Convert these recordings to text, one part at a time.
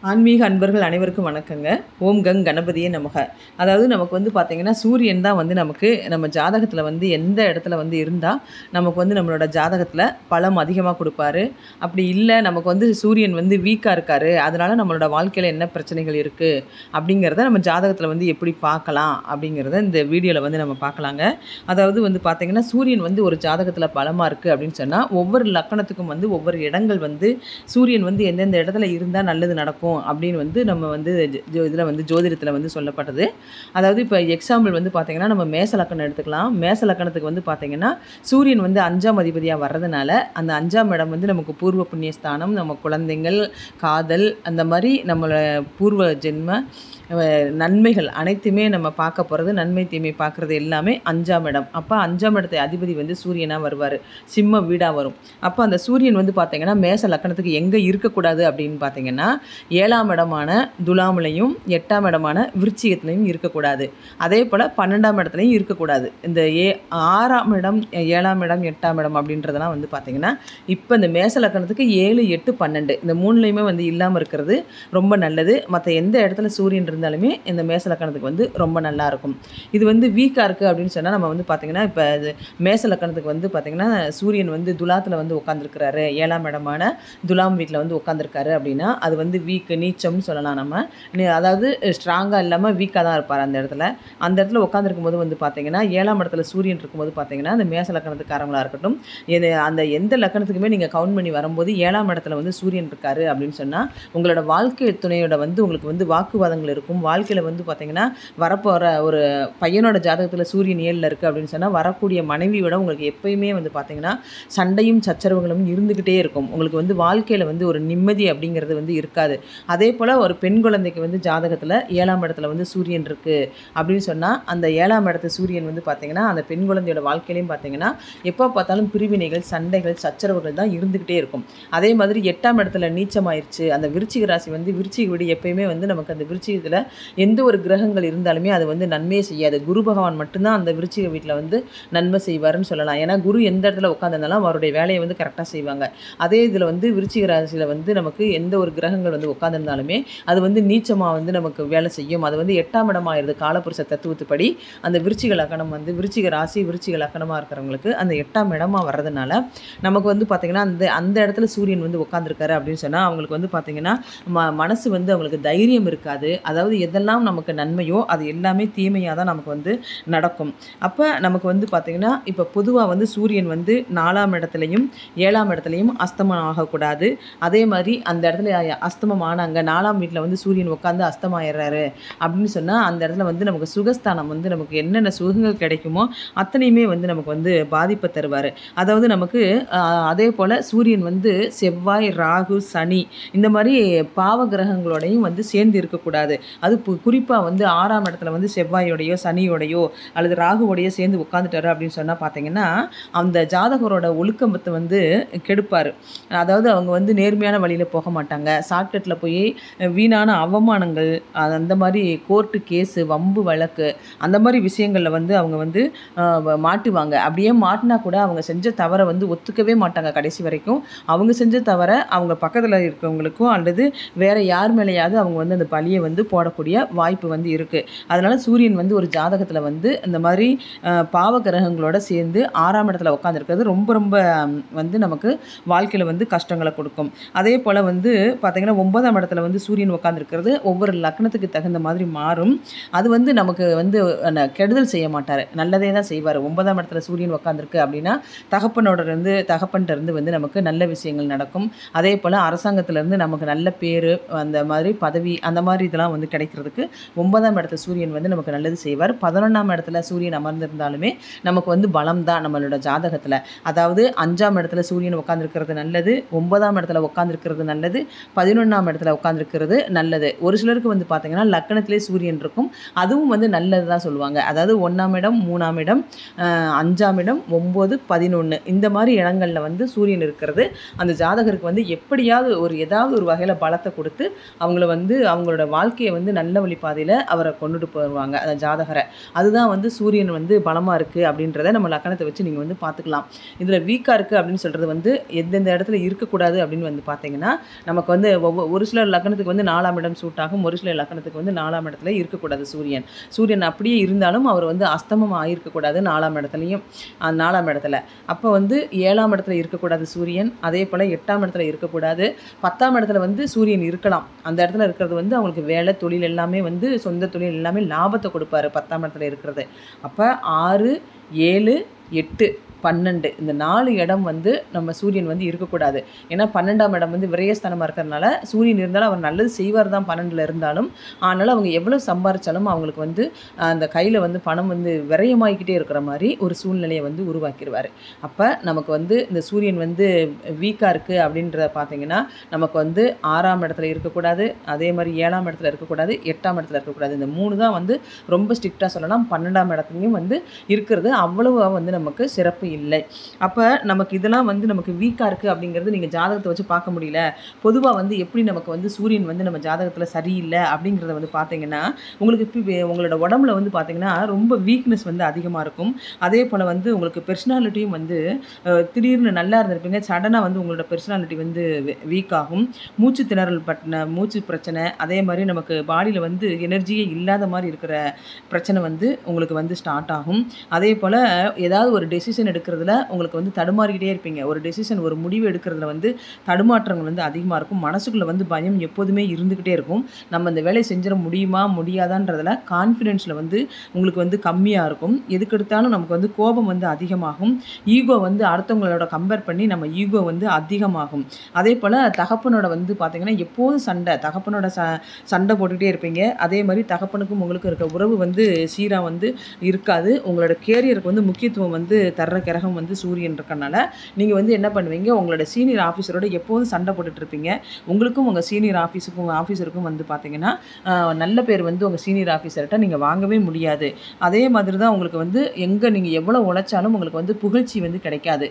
ஆன்மீக அன்பர்கள் அனைவருக்கும் வணக்கங்க. ஓம் கங் கணபதியே நமக. அதாவது நமக்கு வந்து பார்த்தீங்கன்னா, சூரியன் தான் வந்து நமக்கு நம்ம ஜாதகத்தில வந்து எந்த இடத்துல வந்து இருந்தா, நமக்கு வந்து நம்மளோட ஜாதகத்தில பலம் அதிகமா குடுப்பாரு. அப்படி இல்ல நமக்கு வந்து சூரியன் வந்து வீக்கா இருக்காரு. அதனால நம்மளோட வாழ்க்கையில என்ன பிரச்சனைகள் இருக்கு, அப்படிங்கிறத நம்ம ஜாதகத்தில வந்து எப்படி பார்க்கலாம் அப்படிங்கிறத இந்த வீடியோல வந்து நம்ம பார்க்கலாங்க. அதாவது வந்து பார்த்தீங்கன்னா, சூரியன் வந்து ஒரு ஜாதகத்தில பலமா இருக்கு அப்படின்னு சொன்னா, ஒவ்வொரு லக்கணத்துக்கும் வந்து ஒவ்வொரு இடங்கள் வந்து சூரியன் வந்து எந்தெந்த இடத்துல இருந்தா நல்லது நடக்கும் அப்படின்னு வந்து நம்ம வந்து இதில் வந்து ஜோதிடத்தில் வந்து சொல்லப்பட்டது. அதாவது இப்போ எக்ஸாம்பிள் வந்து பார்த்தீங்கன்னா, நம்ம மேச லக்கணம் எடுத்துக்கலாம். மேச லக்கணத்துக்கு வந்து பார்த்தீங்கன்னா, சூரியன் வந்து 5ஆம் அதிபதியாக வர்றதுனால, அந்த 5ஆம் இடம் வந்து நமக்கு பூர்வ புண்ணிய ஸ்தானம், நம்ம குழந்தைங்கள், காதல், அந்த மாதிரி நம்மளோட பூர்வ ஜென்ம நன்மைகள் அனைத்துமே நம்ம பார்க்க போகிறது, நன்மை தீமை பார்க்குறது எல்லாமே 5ஆம் இடம். அப்போ 5ஆம் இடத்தை அதிபதி வந்து சூரியனாக வருவார், சிம்ம வீடாக வரும். அப்போ அந்த சூரியன் வந்து பார்த்தீங்கன்னா, மேச லக்கணத்துக்கு எங்கே இருக்கக்கூடாது அப்படின்னு பார்த்தீங்கன்னா, 7ஆம் இடமான துலாமிலையும் 8ஆம் இடமான விருச்சிகத்திலையும் இருக்கக்கூடாது. அதே போல் 12ஆம் இடத்துலையும் இருக்கக்கூடாது. இந்த 6ஆம் இடம், 7ஆம் இடம், 8ஆம் இடம் அப்படின்றதெல்லாம் வந்து பார்த்தீங்கன்னா, இப்போ இந்த மேச லக்கணத்துக்கு 7, 8, 12 இந்த மூணுலையுமே வந்து இல்லாமல் இருக்கிறது ரொம்ப நல்லது. மற்ற எந்த இடத்துல சூரியன் இருந்தாலுமே இந்த மேச லக்கணத்துக்கு வந்து ரொம்ப நல்லாயிருக்கும். இது வந்து வீக்காக இருக்குது அப்படின்னு சொன்னால் நம்ம வந்து பார்த்திங்கன்னா, இப்போ மேச லக்கணத்துக்கு வந்து பார்த்திங்கன்னா, சூரியன் வந்து துலாத்தில் வந்து உட்காந்துருக்கிறாரு, 7ஆம் இடமான துலாம் வீட்டில் வந்து உட்காந்துருக்காரு அப்படின்னா, அது வந்து வீக்கு, நீச்சம்னு சொல்லலாம் நம்ம. அதாவது ஸ்ட்ராங்காக இல்லாமல் வீக்காக தான் இருப்பார் அந்த இடத்துல. அந்த இடத்துல உட்காந்துருக்கும் போது வந்து பார்த்திங்கன்னா, 7ஆம் இடத்துல சூரியன் இருக்கும்போது பார்த்திங்கன்னா, அந்த மேச லக்கணத்துக்காரங்களாக இருக்கட்டும், அந்த எந்த லக்கணத்துக்குமே நீங்கள் கவுண்ட் பண்ணி வரும்போது 7ஆம் இடத்துல வந்து சூரியன் இருக்காரு அப்படின்னு சொன்னால், உங்களோட வாழ்க்கை துணையோட வந்து உங்களுக்கு வந்து வாக்குவாதங்கள் இருக்கும். வாழ்க்கையில் வந்து பார்த்திங்கன்னா, வரப்போகிற ஒரு பையனோட ஜாதகத்தில் சூரியன் 7ல் இருக்குது அப்படின்னு சொன்னால், வரக்கூடிய மனைவியோட உங்களுக்கு எப்பயுமே வந்து பார்த்திங்கன்னா, சண்டையும் சச்சரவுகளும் இருந்துக்கிட்டே இருக்கும். உங்களுக்கு வந்து வாழ்க்கையில் வந்து ஒரு நிம்மதி அப்படிங்கிறது வந்து இருக்காது. அதே போல் ஒரு பெண் குழந்தைக்கு வந்து ஜாதகத்தில் 7ஆம் இடத்துல வந்து சூரியன் இருக்குது அப்படின்னு சொன்னால், அந்த 7ஆம் இடத்து சூரியன் வந்து பார்த்திங்கன்னா, அந்த பெண் குழந்தையோட வாழ்க்கையிலையும் பார்த்திங்கன்னா, எப்போ பார்த்தாலும் பிரிவினைகள், சண்டைகள், சச்சரவுகள் தான் இருந்துக்கிட்டே இருக்கும். அதே மாதிரி 8ஆம் இடத்துல நீச்சமாயிருச்சு, அந்த விருச்சிக ராசி வந்து விருச்சிக வீடு எப்பயுமே வந்து நமக்கு அந்த விருச்சிகத்தில் எந்த ஒரு கிரகங்கள் இருந்தாலுமே அது வந்து நன்மையே செய்யாது. குரு பகவான் மட்டும்தான் அந்த விருச்சிக வீட்டில் வந்து நன்மை செய்வார்னு சொல்லலாம். ஏன்னா குரு எந்த இடத்துல உட்காந்துருந்தாலும் அவருடைய வேலையை வந்து கரெக்டாக செய்வாங்க. அதே இதில் வந்து விருச்சிக ராசியில் வந்து நமக்கு எந்த ஒரு கிரகங்கள் வந்து உட்காந்துருந்தாலுமே அது வந்து நீச்சமாக வந்து நமக்கு வேலை செய்யும். அது வந்து 8ஆம் இடமாயிருது காலபுருஷ தத்துவத்துப்படி. அந்த விருச்சிக லக்கணம் வந்து விருச்சிக ராசி, விருச்சிக லக்கணமாக இருக்கிறவங்களுக்கு அந்த 8ஆம் இடமாக வர்றதுனால நமக்கு வந்து பார்த்திங்கன்னா, அந்த இடத்துல சூரியன் வந்து உட்காந்துருக்காரு அப்படின்னு சொன்னால், அவங்களுக்கு வந்து பார்த்திங்கன்னா, மனசு வந்து அவங்களுக்கு தைரியம் இருக்காது. அதாவது எதெல்லாம் நமக்கு நன்மையோ அது எல்லாமே தீமையாக தான் நமக்கு வந்து நடக்கும். அப்போ நமக்கு வந்து பார்த்திங்கன்னா, இப்போ பொதுவாக வந்து சூரியன் வந்து 4ஆம் இடத்துலையும் 7ஆம் இடத்துலையும் அஸ்தமனம் ஆகக்கூடாது. அதே மாதிரி அந்த இடத்துல அஸ்தமம் ஆனாங்க, 4ஆம் வீட்டில் வந்து சூரியன் உட்காந்து அஸ்தமாயிடுறாரு அப்படின்னு சொன்னால், அந்த இடத்துல வந்து நமக்கு சுகஸ்தானம் வந்து நமக்கு என்னென்ன சுகங்கள் கிடைக்குமோ அத்தனையுமே வந்து நமக்கு வந்து பாதிப்பை தருவார். அதாவது நமக்கு அதே போல் சூரியன் வந்து செவ்வாய், ராகு, சனி இந்த மாதிரி பாவ கிரகங்களோடையும் வந்து சேர்ந்து இருக்கக்கூடாது. அது குறிப்பாக வந்து 6ஆம் இடத்துல வந்து செவ்வாயோடையோ, சனியோடையோ அல்லது ராகுவோடையோ சேர்ந்து உட்காந்துட்டாரு அப்படின்னு சொன்னால் பார்த்தீங்கன்னா, அந்த ஜாதகரோட ஒழுக்கத்தை வந்து கெடுப்பார். அதாவது அவங்க வந்து நேர்மையான வழியில் போக மாட்டாங்க. ஷார்ட்கட்டில் போய் வீணான அவமானங்கள், அந்த மாதிரி கோர்ட்டு கேஸு, வம்பு வழக்கு அந்த மாதிரி விஷயங்களில் வந்து அவங்க வந்து மாட்டுவாங்க. அப்படியே மாட்டினா கூட அவங்க செஞ்ச தவறை வந்து ஒத்துக்கவே மாட்டாங்க கடைசி வரைக்கும். அவங்க செஞ்ச தவறை அவங்க பக்கத்தில் இருக்கிறவங்களுக்கும் அல்லது வேறு யார் மேலேயாவது அவங்க வந்து அந்த பழியை வந்து போடக்கூடிய வாய்ப்பு வந்து இருக்குது. அதனால் சூரியன் வந்து ஒரு ஜாதகத்தில் வந்து இந்த மாதிரி பாவ கிரகங்களோட சேர்ந்து 6ஆம் இடத்துல உட்காந்துருக்கிறது ரொம்ப ரொம்ப வந்து நமக்கு வாழ்க்கையில் வந்து கஷ்டங்களை கொடுக்கும். அதே போல் வந்து பார்த்திங்கன்னா, 9ஆம் இடத்துல வந்து சூரியன் உட்காந்துருக்கிறது ஒவ்வொரு லக்னத்துக்கு தகுந்த மாதிரி மாறும். அது வந்து நமக்கு வந்து கெடுதல் செய்ய மாட்டார், நல்லதே தான் செய்வார். 9ஆம் இடத்துல சூரியன் உட்காந்துருக்கு அப்படின்னா தகப்பன்கிட்ட இருந்து வந்து நமக்கு நல்ல விஷயங்கள் நடக்கும். அதே போல் அரசாங்கத்திலேருந்து நமக்கு நல்ல பேர், அந்த மாதிரி பதவி, அந்த மாதிரி இதெல்லாம் வந்து கிடைக்கிறதுக்கு 9ஆம் இடத்துல சூரியன் வந்து நமக்கு நல்லது செய்வார். 11ஆம் இடத்துல சூரியன் அமர்ந்திருந்தாலுமே நமக்கு வந்து பலம் தான் நம்மளோட ஜாதகத்தில். அதாவது 5ஆம் இடத்துல சூரியன் உட்காந்துருக்கிறது நல்லது, 9ஆம் இடத்துல உட்காந்துருக்கிறது நல்லது, 11ஆம் இடத்துல உட்காந்துருக்கிறது நல்லது. ஒரு சிலருக்கு வந்து பார்த்திங்கன்னா லக்கணத்திலே சூரியன் இருக்கும், அதுவும் வந்து நல்லது தான் சொல்லுவாங்க. அதாவது 1ஆம் இடம், 3ஆம் இடம், 5ஆம் இடம், 9, 11 இந்த மாதிரி இடங்களில் வந்து சூரியன் இருக்கிறது அந்த ஜாதகருக்கு வந்து எப்படியாவது ஏதாவது ஒரு வகையில் பலத்தை கொடுத்து அவங்கள வந்து அவங்களோட வாழ்க்கையை வந்து நல்ல வழி பாதையில் அவரை கொண்டுட்டு போவாங்க அந்த ஜாதகரை. அதுதான் வந்து சூரியன் வந்து பலமாக இருக்குது அப்படின்றத நம்ம லக்கணத்தை வச்சு நீங்கள் வந்து பார்த்துக்கலாம். இதில் வீக்காக இருக்குது அப்படின்னு சொல்கிறது வந்து எந்தெந்த இடத்துல இருக்கக்கூடாது அப்படின்னு வந்து பார்த்தீங்கன்னா, நமக்கு வந்து ஒரு சில லக்கணத்துக்கு வந்து 4ஆம் இடம் சூட் ஆகும், ஒரு சில லக்கணத்துக்கு வந்து 4ஆம் இடத்துல இருக்கக்கூடாது சூரியன். சூரியன் அப்படியே இருந்தாலும் அவர் வந்து அஸ்தமம் ஆகியிருக்கக்கூடாது 4ஆம் இடத்துலையும், 4ஆம் இடத்துல. அப்போ வந்து 7ஆம் இடத்துல இருக்கக்கூடாது சூரியன், அதே போல் 8ஆம் இடத்துல இருக்கக்கூடாது. 10ஆம் இடத்துல வந்து சூரியன் இருக்கலாம். அந்த இடத்துல இருக்கிறது வந்து அவங்களுக்கு வேலை தொழில் எல்லாமே வந்து சொந்த தொழில் எல்லாமே லாபத்தை கொடுப்பாரு 10ஆம் இடத்துல இருக்கிறது. அப்போ 6, 7, 8, 12 இந்த 4 இடம் வந்து நம்ம சூரியன் வந்து இருக்கக்கூடாது. ஏன்னா 12ஆம் இடம் வந்து விரயஸ்தானமாக இருக்கிறதுனால சூரியன் இருந்தாலும் அவர் நல்லது செய்வார் தான் 12ல் இருந்தாலும். ஆனாலும் அவங்க எவ்வளோ சம்பாரித்தாலும் அவங்களுக்கு வந்து அந்த கையில் வந்து பணம் வந்து விரயமாகிக்கிட்டே இருக்கிற மாதிரி ஒரு சூழ்நிலையை வந்து உருவாக்கிடுவார். அப்போ நமக்கு வந்து இந்த சூரியன் வந்து வீக்காக இருக்குது அப்படின்றத பார்த்தீங்கன்னா, நமக்கு வந்து 6ஆம் இடத்துல இருக்கக்கூடாது, அதே மாதிரி 7ஆம் இடத்துல இருக்கக்கூடாது, 8ஆம் இடத்துல இருக்கக்கூடாது. இந்த 3 தான் வந்து ரொம்ப ஸ்ட்ரிக்டாக சொல்லலாம். 12ஆம் இடத்துலையும் வந்து இருக்கிறது அவ்வளவா வந்து நமக்கு சிறப்பு இல்லை. அப்போ நமக்கு இதெல்லாம் வந்து நமக்கு வீக்காக இருக்குது அப்படிங்கிறது நீங்கள் ஜாதகத்தை வச்சு பார்க்க முடியல. பொதுவாக வந்து எப்படி நமக்கு வந்து சூரியன் வந்து நம்ம ஜாதகத்தில் சரியில்லை அப்படிங்கிறத வந்து பார்த்தீங்கன்னா, உங்களுக்கு உங்களோட உடம்புல வந்து பார்த்தீங்கன்னா ரொம்ப வீக்னஸ் வந்து அதிகமாக இருக்கும். அதே போல் வந்து உங்களுக்கு பெர்சனாலிட்டியும் வந்து திடீர்னு நல்லா இருந்திருப்பீங்க, சடனாக வந்து உங்களோட பெர்சனாலிட்டி வந்து வீக் ஆகும். மூச்சு திணறல் மூச்சு பிரச்சனை, அதே மாதிரி நமக்கு பாடியில் வந்து எனர்ஜியே இல்லாத மாதிரி இருக்கிற பிரச்சனை வந்து உங்களுக்கு வந்து ஸ்டார்ட் ஆகும். அதே போல் ஏதாவது ஒரு டெசிஷன் எடுக்கிறதுல உங்களுக்கு வந்து தடுமாறிக்கிட்டே இருப்பீங்க. ஒரு டெசிஷன் ஒரு முடிவு எடுக்கிறதுல வந்து தடுமாற்றங்கள் வந்து அதிகமாக இருக்கும். மனசுக்குள்ளே வந்து பயம் எப்போதுமே இருந்துக்கிட்டே இருக்கும். நம்ம இந்த வேலையை செஞ்சிட முடியுமா முடியாதான்றதில் கான்ஃபிடென்ஸில் வந்து உங்களுக்கு வந்து கம்மியாக இருக்கும். எதுக்கெடுத்தாலும் நமக்கு வந்து கோபம் வந்து அதிகமாகும். ஈகோ வந்து அடுத்தவங்களோட கம்பேர் பண்ணி நம்ம ஈகோ வந்து அதிகமாகும். அதே போல் தகப்பனோட வந்து பார்த்திங்கன்னா எப்போதும் தகப்பனோட சண்டை போட்டுக்கிட்டே இருப்பீங்க. அதே மாதிரி தகப்பனுக்கும் உங்களுக்கு இருக்க உறவு வந்து சீராக வந்து இருக்காது. உங்களோட கேரியருக்கு வந்து முக்கியத்துவம் வந்து தர்ற கிரகம் வந்து சூரியன் இருக்கனால நீங்கள் வந்து என்ன பண்ணுவீங்க, உங்களோட சீனியர் ஆஃபீஸரோட எப்போதும் சண்டை போட்டுட்டு இருப்பீங்க. உங்களுக்கும் உங்கள் சீனியர் ஆஃபீஸருக்கும் வந்து பார்த்தீங்கன்னா நல்ல பேர் வந்து உங்கள் சீனியர் ஆஃபீஸர்கிட்ட நீங்கள் வாங்கவே முடியாது. அதே மாதிரி தான் உங்களுக்கு வந்து நீங்கள் எவ்வளோ உழைச்சாலும் உங்களுக்கு வந்து புகழ்ச்சி வந்து கிடைக்காது.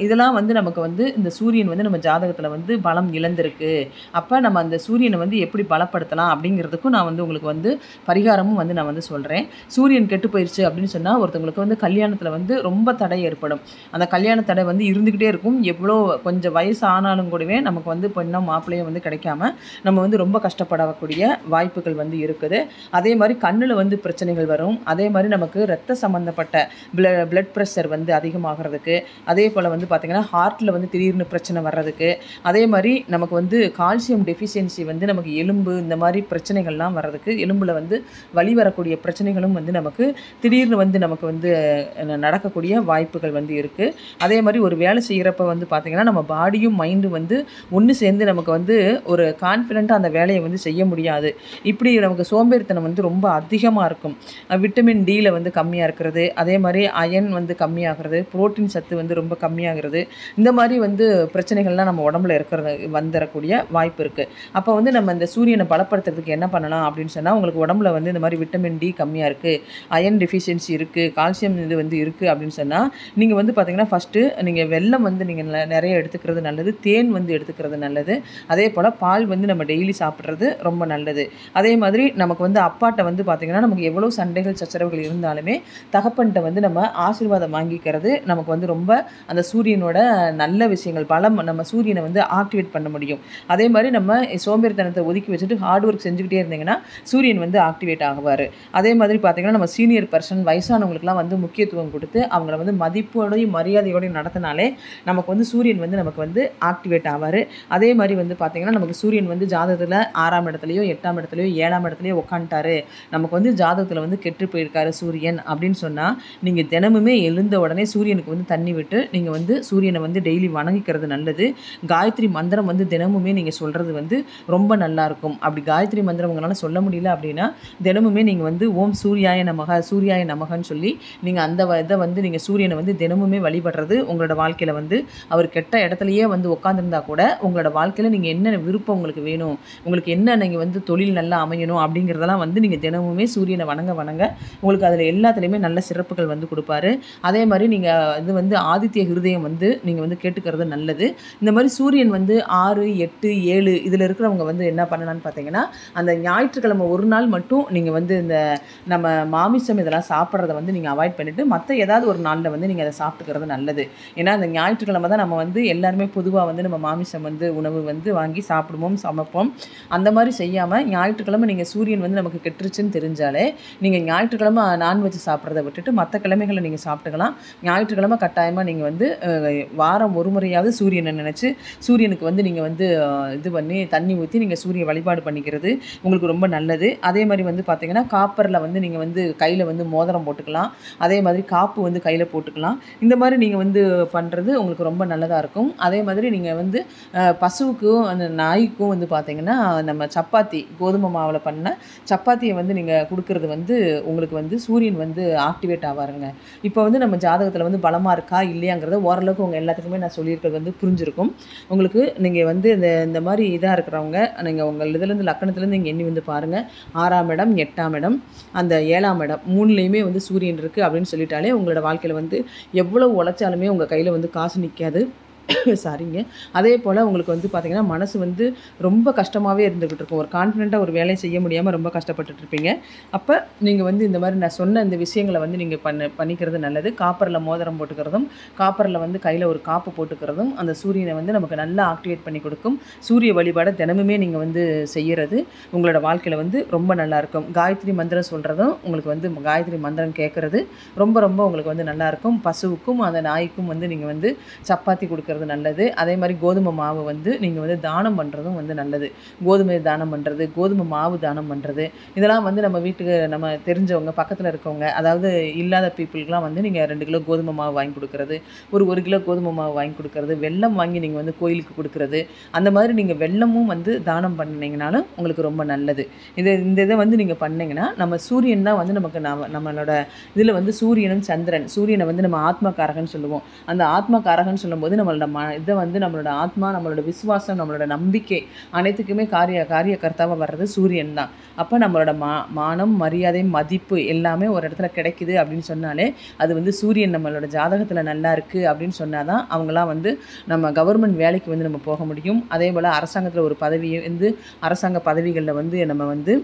இதெல்லாம் வந்து நமக்கு வந்து இந்த சூரியன் வந்து நம்ம ஜாதகத்தில் வந்து பலம் இழந்திருக்கு. அப்போ நம்ம அந்த சூரியனை வந்து எப்படி பலப்படுத்தலாம் அப்படிங்கிறதுக்கும் நான் வந்து உங்களுக்கு வந்து பரிகாரமும் வந்து நான் வந்து சொல்கிறேன். சூரியன் கெட்டு போயிடுச்சு அப்படின்னு சொன்னால் ஒருத்தவங்களுக்கு வந்து கல்யாணத்தில் வந்து ரொம்ப தடை ஏற்படும். அந்த கல்யாண தடை வந்து இருந்துக்கிட்டே இருக்கும். எவ்வளோ கொஞ்சம் வயசு ஆனாலும் கூடவே நமக்கு வந்து பெண்ணும் மாப்பிள்ளையும் வந்து கிடைக்காம நம்ம வந்து ரொம்ப கஷ்டப்படக்கூடிய வாய்ப்புகள் வந்து இருக்குது. அதே மாதிரி கண்ணில் வந்து பிரச்சனைகள் வரும். அதே மாதிரி நமக்கு ரத்த சம்மந்தப்பட்ட பிளட் ப்ரெஷர் வந்து அதிகமாகிறதுக்கு, அதே போல் வந்து பார்த்திங்கன்னா ஹார்ட்டில் வந்து திடீர்னு பிரச்சனை வர்றதுக்கு, அதே மாதிரி நமக்கு வந்து கால்சியம் டெஃபிஷியன்சி வந்து நமக்கு எலும்பு இந்த மாதிரி பிரச்சனைகள்லாம் வர்றதுக்கு, எலும்பில் வந்து வலி வரக்கூடிய பிரச்சனைகளும் வந்து நமக்கு திடீர்னு வந்து நமக்கு வந்து நடக்கக்கூடிய வாய்ப்புகள் வந்து இருக்குது. அதே மாதிரி ஒரு வேலை செய்கிறப்ப வந்து பார்த்திங்கன்னா நம்ம பாடியும் மைண்டும் வந்து ஒன்று சேர்ந்து நமக்கு வந்து ஒரு கான்ஃபிடென்ட்டாக அந்த வேலையை வந்து செய்ய முடியாது. இப்படி நமக்கு சோம்பேறித்தனம் வந்து ரொம்ப அதிகமாக இருக்கும். விட்டமின் டியில் வந்து கம்மியாக இருக்கிறது, அதே மாதிரி அயன் வந்து கம்மியாகிறது, புரோட்டீன் சத்து வந்து ரொம்ப கம்மியாகிறது, இந்த மாதிரி வந்து பிரச்சனைகள்லாம் நம்ம உடம்புல வந்துடக்கூடிய வாய்ப்பு இருக்குது. அப்போ வந்து நம்ம இந்த சூரியனை பலப்படுத்துறதுக்கு என்ன பண்ணலாம் அப்படின்னு சொன்னால், உங்களுக்கு உடம்புல வந்து இந்த மாதிரி விட்டமின் டி கம்மியாக இருக்குது, அயன் டெஃபிஷியன்சி இருக்குது, கால்சியம் இது வந்து இருக்குது அப்படின்னு சொன்னால் நீங்கள் வந்து பார்த்திங்கன்னா ஃபஸ்ட்டு நீங்கள் வெல்லம் வந்து நீங்கள் நிறைய எடுத்துக்கிறது நல்லது, தேன் வந்து எடுத்துக்கிறது நல்லது. அதே போல் பால் வந்து நம்ம டெய்லி சாப்பிட்றது ரொம்ப நல்லது. அதே மாதிரி நமக்கு வந்து அப்பாட்ட வந்து பார்த்திங்கன்னா நமக்கு எவ்வளோ சண்டைகள் சச்சரவுகள் இருந்தாலுமே தகப்பன்கிட்ட வந்து நம்ம ஆசீர்வாதம் வாங்கிக்கிறது நமக்கு வந்து ரொம்ப அந்த சூரியனோட நல்ல விஷயங்கள் பலம் நம்ம சூரியனை வந்து ஆக்டிவேட் பண்ண முடியும். அதே மாதிரி நம்ம சோம்பேறித்தனத்தை ஒதுக்கி வச்சுட்டு ஹார்ட் ஒர்க் செஞ்சுக்கிட்டே இருந்தீங்கன்னா சூரியன் வந்து ஆக்டிவேட் ஆகுவார். அதே மாதிரி பார்த்திங்கன்னா நம்ம சீனியர் பர்சன் வயசானவங்களுக்குலாம் வந்து முக்கியத்துவம் கொடுத்து அவங்கள வந்து மதிப்போடையும் மரியாதையோடையும் நடத்தினாலே நமக்கு வந்து சூரியன் வந்து நமக்கு வந்து ஆக்டிவேட் ஆவார். அதே மாதிரி வந்து பார்த்திங்கன்னா நமக்கு சூரியன் வந்து ஜாதகத்தில் 6ஆம் இடத்துலையோ 8ஆம் இடத்துலையோ 7ஆம் இடத்துலையோ உட்காந்துட்டாரு, நமக்கு வந்து ஜாதகத்தில் வந்து கெட்டு போயிருக்காரு சூரியன் அப்படின்னு சொன்னால் நீங்கள் தினமுமே எழுந்த உடனே சூரியனுக்கு வந்து தண்ணி விட்டு நீங்கள் வந்து சூரியனை வந்து டெய்லி வணங்கிக்கிறது நல்லது. காயத்ரி மந்திரம் வந்து தினமுமே நீங்கள் சொல்கிறது வந்து ரொம்ப நல்லாயிருக்கும். அப்படி காயத்ரி மந்திரம் உங்களால் சொல்ல முடியல அப்படின்னா தினமுமே நீங்கள் வந்து ஓம் சூர்யாய நமக சூர்யாய நமகன்னு சொல்லி நீங்கள் அந்த இதை வந்து நீங்கள் சூரியனை வந்து வந்து தினமுமே வழிபடுறது உங்களோட வாழ்க்கையில் வந்து அவர் கெட்ட இடத்துலையே வந்து உட்காந்துருந்தா கூட உங்களோட வாழ்க்கையில் நீங்கள் என்ன விருப்பம் உங்களுக்கு வேணும், உங்களுக்கு என்ன நீங்கள் வந்து தொழில் நல்லா அமையணும் அப்படிங்கிறதெல்லாம் வந்து நீங்கள் தினமுமே சூரியனை வணங்க வணங்க உங்களுக்கு அதில் எல்லாத்துலேயுமே நல்ல சிறப்புகள் வந்து கொடுப்பாரு. அதே மாதிரி நீங்கள் இது வந்து ஆதித்ய ஹிருதயம் வந்து நீங்கள் வந்து கேட்டுக்கிறது நல்லது. இந்த மாதிரி சூரியன் வந்து 6, 8, 7 இதில் இருக்கிறவங்க வந்து என்ன பண்ணலான்னு பார்த்தீங்கன்னா, அந்த ஞாயிற்றுக்கிழமை ஒரு நாள் மட்டும் நீங்கள் வந்து இந்த நம்ம மாமிசம் இதெல்லாம் சாப்பிட்றத வந்து நீங்கள் அவாய்ட் பண்ணிவிட்டு மற்ற ஏதாவது ஒரு நாளில் வந்து நீங்கள் அதை சாப்பிட்டுக்கிறது நல்லது. ஏன்னா அந்த ஞாயிற்றுக்கிழமை தான் நம்ம வந்து எல்லாருமே பொதுவாக வந்து நம்ம மாமிசம் வந்து உணவு வந்து வாங்கி சாப்பிடுவோம், சமைப்போம். அந்த மாதிரி செய்யாமல் ஞாயிற்றுக்கிழமை நீங்கள் சூரியன் வந்து நமக்கு கெட்டுருச்சுன்னு தெரிஞ்சாலே நீங்கள் ஞாயிற்றுக்கிழமை நான்வெஜ் சாப்பிட்றத விட்டுட்டு மற்ற கிழமைகளை நீங்கள் சாப்பிட்டுக்கலாம். ஞாயிற்றுக்கிழமை கட்டாயமாக நீங்கள் வந்து வாரம் ஒரு முறையாவது சூரியனை நினச்சி சூரியனுக்கு வந்து நீங்கள் வந்து இது பண்ணி தண்ணி ஊற்றி நீங்கள் சூரிய வழிபாடு பண்ணிக்கிறது உங்களுக்கு ரொம்ப நல்லது. அதே மாதிரி வந்து பார்த்திங்கன்னா காப்பரில் வந்து நீங்கள் வந்து கையில் வந்து மோதிரம் போட்டுக்கலாம். அதே மாதிரி காப்பு வந்து கையில் போட்டுக்கலாம். இந்த மாதிரி நீங்கள் வந்து பண்ணுறது உங்களுக்கு ரொம்ப நல்லதாக இருக்கும். அதே மாதிரி நீங்கள் வந்து பசுவுக்கும் அந்த நாய்க்கும் வந்து பார்த்திங்கன்னா நம்ம சப்பாத்தி கோதுமை மாவில் பண்ண சப்பாத்தியை வந்து நீங்கள் கொடுக்கறது வந்து உங்களுக்கு வந்து சூரியன் வந்து ஆக்டிவேட் ஆவாருங்க. இப்போ வந்து நம்ம ஜாதகத்தில் வந்து பலமாக இருக்கா இல்லையாங்கிறத ஓரளவுக்கு உங்கள் எல்லாத்துக்குமே நான் சொல்லியிருக்கிறது வந்து புரிஞ்சிருக்கும் உங்களுக்கு. நீங்கள் வந்து இந்த மாதிரி இதாக இருக்கிறவங்க நீங்கள் உங்கள் இதுலேருந்து லக்கணத்துலேருந்து நீங்கள் எண்ணி வந்து பாருங்கள். 6ஆம் இடம், 8ஆம் இடம், அந்த 7ஆம் இடம் 3லேயுமே வந்து சூரியன் இருக்குது அப்படின்னு சொல்லிட்டாலே உங்களோட வாழ்க்கையில் வந்து எவ்வளோ உழைச்சாலுமே உங்கள் கையில் வந்து காசு நிற்காது. சாரிங்க. அதே போல் உங்களுக்கு வந்து பார்த்திங்கன்னா மனசு வந்து ரொம்ப கஷ்டமாகவே இருந்துக்கிட்டு இருக்கும். ஒரு கான்ஃபிடென்ட்டாக ஒரு வேலையை செய்ய முடியாமல் ரொம்ப கஷ்டப்பட்டுட்ருப்பீங்க. அப்போ நீங்கள் வந்து இந்த மாதிரி நான் சொன்ன இந்த விஷயங்களை வந்து நீங்கள் பண்ணிக்கிறது நல்லது. காப்பரில் மோதிரம் போட்டுக்கிறதும் காப்பரில் வந்து கையில் ஒரு காப்பு போட்டுக்கிறதும் அந்த சூரியனை வந்து நமக்கு நல்லா ஆக்டிவேட் பண்ணி கொடுக்கும். சூரிய வழிபாடை தினமுமே நீங்கள் வந்து செய்கிறது உங்களோட வாழ்க்கையில் வந்து ரொம்ப நல்லாயிருக்கும். காயத்ரி மந்திரம் சொல்கிறதும் உங்களுக்கு வந்து காயத்ரி மந்திரம் கேட்குறது ரொம்ப ரொம்ப உங்களுக்கு வந்து நல்லாயிருக்கும். பசுவுக்கும் அந்த நாய்க்கும் வந்து நீங்கள் வந்து சப்பாத்தி கொடுக்குறது நல்லது. அதே மாதிரி கோதுமை மாவு வந்து நீங்கள் வந்து தானம் பண்ணுறதும் வந்து நல்லது. கோதுமை தானம் பண்ணுறது, கோதுமை மாவு தானம் பண்ணுறது, இதெல்லாம் வந்து நம்ம வீட்டுக்கு நம்ம தெரிஞ்சவங்க பக்கத்தில் இருக்கவங்க அதாவது இல்லாத பீப்புளுக்குலாம் வந்து நீங்கள் 2 கிலோ கோதுமை மாவு வாங்கி கொடுக்குறது, ஒரு 1 கிலோ கோதுமை மாவு வாங்கி கொடுக்குறது, வெல்லம் வாங்கி நீங்கள் வந்து கோயிலுக்கு கொடுக்குறது, அந்த மாதிரி நீங்கள் வெல்லமும் வந்து தானம் பண்ணிங்கனாலும் உங்களுக்கு ரொம்ப நல்லது. இந்த இதை வந்து நீங்கள் பண்ணிங்கன்னா நம்ம சூரியன் தான் வந்து நமக்கு நம்மளோட இதில் வந்து சூரியனும் சந்திரன், சூரியனை வந்து நம்ம ஆத்மகாரகன்னு சொல்லுவோம். அந்த ஆத்மகாரகன்னு சொல்லும்போது நம்மளோட இதை வந்து நம்மளோட ஆத்மா, நம்மளோட விசுவாசம், நம்மளோட நம்பிக்கை அனைத்துக்குமே காரிய கர்த்தாவாக வர்றது சூரியன் தான். அப்போ நம்மளோட மானம், மரியாதை, மதிப்பு எல்லாமே ஒரு இடத்துல கிடைக்குது அப்படின்னு சொன்னாலே அது வந்து சூரியன் நம்மளோட ஜாதகத்தில் நல்லா இருக்குது அப்படின்னு சொன்னால் தான் அவங்களாம் வந்து நம்ம கவர்மெண்ட் வேலைக்கு வந்து நம்ம போக முடியும். அதே போல் அரசாங்கத்தில் ஒரு பதவியை வந்து அரசாங்க பதவிகளில் வந்து நம்ம வந்து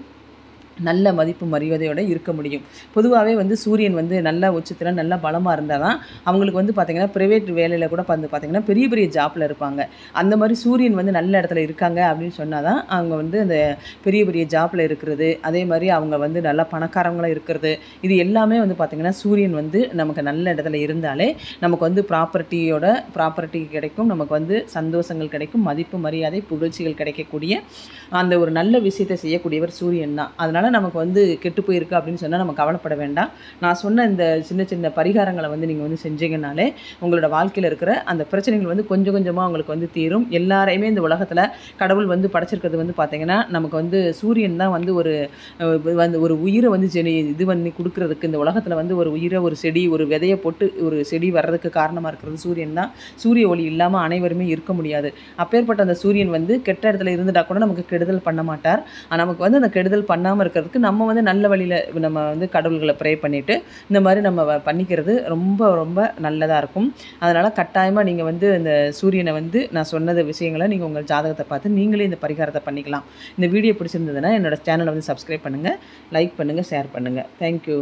நல்ல மதிப்பு மரியாதையோடு இருக்க முடியும். பொதுவாகவே வந்து சூரியன் வந்து நல்ல உச்சத்தில் நல்ல பலமாக இருந்தால் தான் அவங்களுக்கு வந்து பார்த்திங்கன்னா ப்ரைவேட் வேலையில் கூட வந்து பார்த்திங்கன்னா பெரிய பெரிய ஜாப்பில் இருப்பாங்க. அந்த மாதிரி சூரியன் வந்து நல்ல இடத்துல இருக்காங்க அப்படின்னு சொன்னால் தான் அவங்க வந்து அந்த பெரிய பெரிய ஜாப்பில் இருக்கிறது, அதே மாதிரி அவங்க வந்து நல்லா பணக்காரங்களாக இருக்கிறது, இது எல்லாமே வந்து பார்த்திங்கன்னா சூரியன் வந்து நமக்கு நல்ல இடத்துல இருந்தாலே நமக்கு வந்து ப்ராப்பர்ட்டி கிடைக்கும், நமக்கு வந்து சந்தோஷங்கள் கிடைக்கும், மதிப்பு மரியாதை புகழ்ச்சிகள் கிடைக்கக்கூடிய அந்த ஒரு நல்ல விஷயத்தை செய்யக்கூடியவர் சூரியன் தான். அதனால் நமக்கு வந்து கெட்டு போயிருக்கு அப்படின்னு சொன்னால் நம்ம கவலைப்பட வேண்டாம். நான் சொன்ன இந்த சின்ன சின்ன பரிகாரங்களை வந்து நீங்கள் வந்து செஞ்சீங்கனாலே உங்களோட வாழ்க்கையில் இருக்கிற அந்த பிரச்சனைகள் வந்து கொஞ்சம் கொஞ்சமாக உங்களுக்கு வந்து தீரும். எல்லாரையுமே இந்த உலகத்தில் கடவுள் வந்து படைச்சிருக்கிறது வந்து பார்த்திங்கன்னா நமக்கு வந்து சூரியன் தான் வந்து ஒரு உயிரை வந்து இது பண்ணி கொடுக்குறதுக்கு இந்த உலகத்தில் வந்து ஒரு உயிரை, ஒரு செடி, ஒரு விதையை போட்டு ஒரு செடி வர்றதுக்கு காரணமாக இருக்கிறது சூரியன் தான். சூரிய ஒளி இல்லாமல் அனைவருமே இருக்க முடியாது. அப்பேற்பட்ட அந்த சூரியன் வந்து கெட்ட இடத்துல இருந்துட்டா கூட நமக்கு கெடுதல் பண்ண மாட்டார். நமக்கு வந்து அந்த கெடுதல் பண்ணாமல் இருக்கிறதுக்கு நம்ம வந்து நல்ல வழியில் நம்ம வந்து கடவுள்களை ப்ரே பண்ணிவிட்டு இந்த மாதிரி நம்ம பண்ணிக்கிறது ரொம்ப ரொம்ப நல்லதாக இருக்கும். அதனால் கட்டாயமாக நீங்கள் வந்து இந்த சூரியனை வந்து நான் சொன்னது விஷயங்களை நீங்கள் உங்கள் ஜாதகத்தை பார்த்து நீங்களே இந்த பரிகாரத்தை பண்ணிக்கலாம். இந்த வீடியோ பிடிச்சிருந்ததுன்னா என்னோடய சேனலை வந்து சப்ஸ்கிரைப் பண்ணுங்கள், லைக் பண்ணுங்கள், ஷேர் பண்ணுங்கள். தேங்க்யூ.